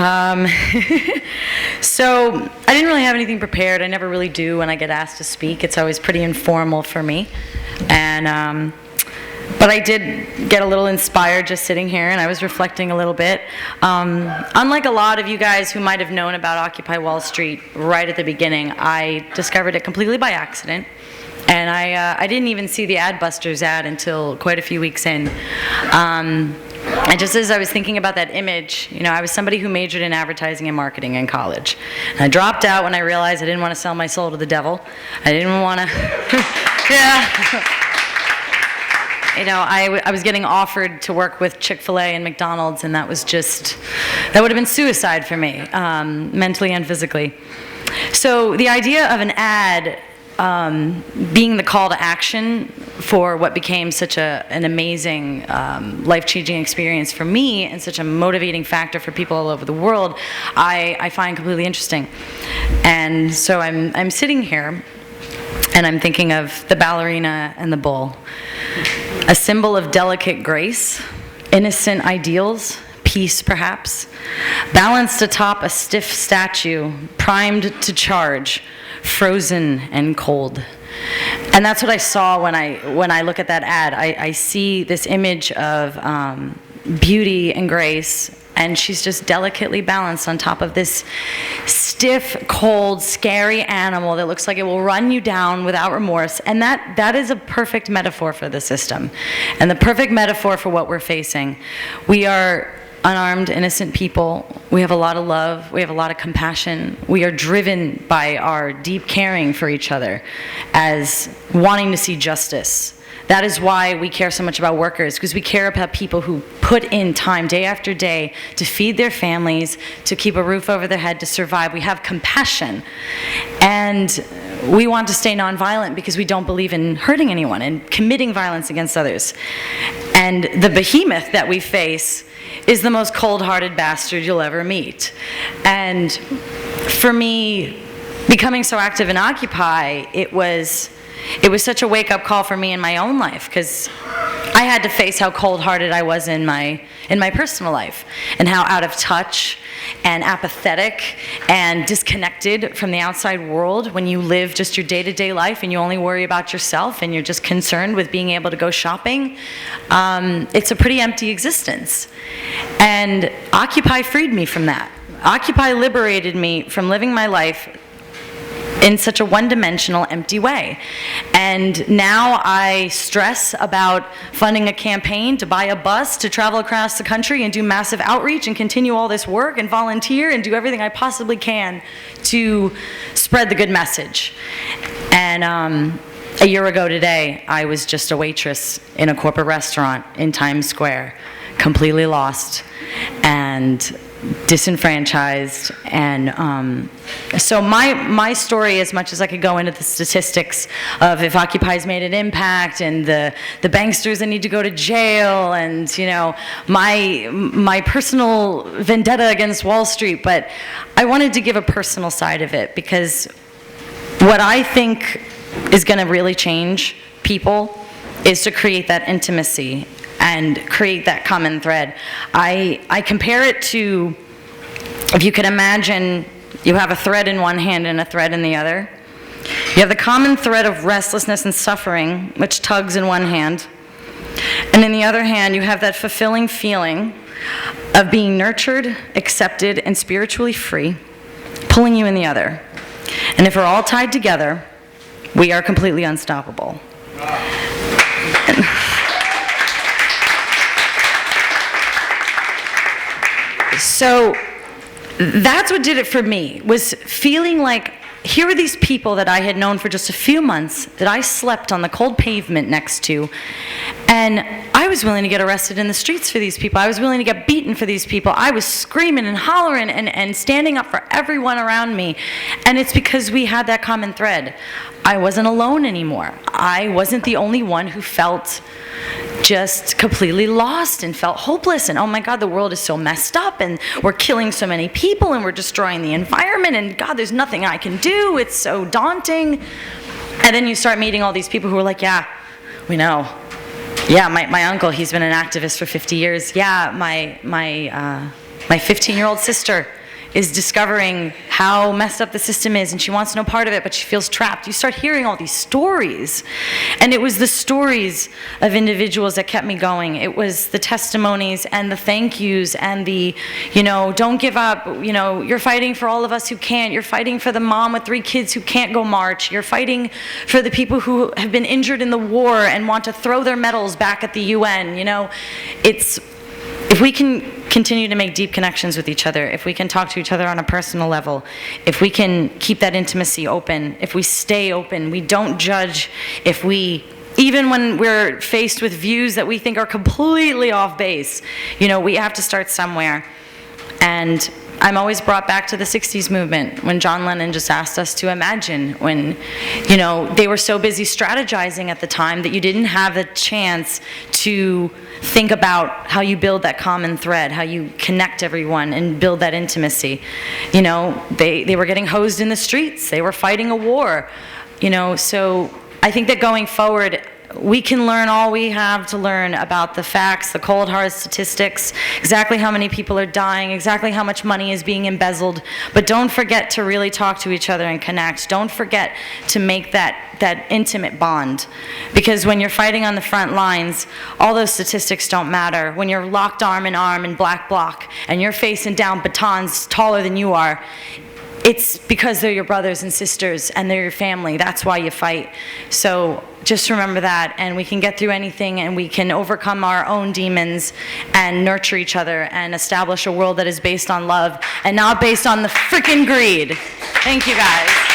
Um, so I didn't really have anything prepared. I never really do when I get asked to speak. It's always pretty informal for me. And but I did get a little inspired just sitting here, and I was reflecting a little bit. Unlike a lot of you guys who might have known about Occupy Wall Street right at the beginning, I discovered it completely by accident. And I didn't even see the Adbusters ad until quite a few weeks in. And just as I was thinking about that image, you know, I was somebody who majored in advertising and marketing in college. And I dropped out when I realized I didn't want to sell my soul to the devil. I didn't want to, yeah. You know, I was getting offered to work with Chick-fil-A and McDonald's, and that was just, that would have been suicide for me, mentally and physically. So the idea of an ad being the call to action for what became such an amazing, life-changing experience for me and such a motivating factor for people all over the world, I find completely interesting. And so I'm sitting here and I'm thinking of the ballerina and the bull, a symbol of delicate grace, innocent ideals, peace perhaps, balanced atop a stiff statue, primed to charge, frozen and cold. And that's what I saw when I look at that ad. I see this image of beauty and grace, and she's just delicately balanced on top of this stiff, cold, scary animal that looks like it will run you down without remorse. And that is a perfect metaphor for the system, and the perfect metaphor for what we're facing. We are unarmed, innocent people. We have a lot of love. We have a lot of compassion. We are driven by our deep caring for each other as wanting to see justice. That is why we care so much about workers, because we care about people who put in time day after day to feed their families, to keep a roof over their head, to survive. We have compassion. And we want to stay nonviolent because we don't believe in hurting anyone and committing violence against others. And the behemoth that we face is the most cold-hearted bastard you'll ever meet. And for me, becoming so active in Occupy, it was such a wake-up call for me in my own life, because I had to face how cold-hearted I was in my personal life, and how out of touch and apathetic and disconnected from the outside world when you live just your day-to-day life and you only worry about yourself and you're just concerned with being able to go shopping. It's a pretty empty existence. And Occupy freed me from that. Occupy liberated me from living my life in such a one-dimensional, empty way. And now I stress about funding a campaign to buy a bus to travel across the country and do massive outreach and continue all this work and volunteer and do everything I possibly can to spread the good message. And a year ago today, I was just a waitress in a corporate restaurant in Times Square, completely lost and disenfranchised. And so my story, as much as I could go into the statistics of if Occupy's made an impact and the banksters that need to go to jail, and you know my personal vendetta against Wall Street, but I wanted to give a personal side of it, because what I think is going to really change people is to create that intimacy and create that common thread. I compare it to, if you could imagine you have a thread in one hand and a thread in the other. You have the common thread of restlessness and suffering, which tugs in one hand. And in the other hand, you have that fulfilling feeling of being nurtured, accepted, and spiritually free, pulling you in the other. And if we're all tied together, we are completely unstoppable. So that's what did it for me, was feeling like here are these people that I had known for just a few months that I slept on the cold pavement next to, and I was willing to get arrested in the streets for these people. I was willing to get beaten for these people. I was screaming and hollering and standing up for everyone around me, and it's because we had that common thread. I wasn't alone anymore. I wasn't the only one who felt just completely lost and felt hopeless, and oh my God, the world is so messed up, and we're killing so many people, and we're destroying the environment, and God, there's nothing I can do. It's so daunting. And then you start meeting all these people who are like, yeah, we know. Yeah, my uncle, he's been an activist for 50 years. Yeah, my My 15-year-old sister is discovering how messed up the system is, and she wants no part of it, but she feels trapped. You start hearing all these stories. And it was the stories of individuals that kept me going. It was the testimonies and the thank yous and the, don't give up, you're fighting for all of us who can't. You're fighting for the mom with 3 kids who can't go march. You're fighting for the people who have been injured in the war and want to throw their medals back at the UN. If we can continue to make deep connections with each other, if we can talk to each other on a personal level, if we can keep that intimacy open, if we stay open, we don't judge, even when we're faced with views that we think are completely off base, we have to start somewhere. And I'm always brought back to the 60s movement when John Lennon just asked us to imagine, when, they were so busy strategizing at the time that you didn't have the chance to think about how you build that common thread, how you connect everyone and build that intimacy. They were getting hosed in the streets. They were fighting a war. So I think that going forward, we can learn all we have to learn about the facts, the cold hard statistics, exactly how many people are dying, exactly how much money is being embezzled. But don't forget to really talk to each other and connect. Don't forget to make that intimate bond. Because when you're fighting on the front lines, all those statistics don't matter. When you're locked arm in arm in black bloc and you're facing down batons taller than you are, it's because they're your brothers and sisters and they're your family. That's why you fight. So just remember that, and we can get through anything, and we can overcome our own demons and nurture each other and establish a world that is based on love and not based on the frickin' greed. Thank you, guys.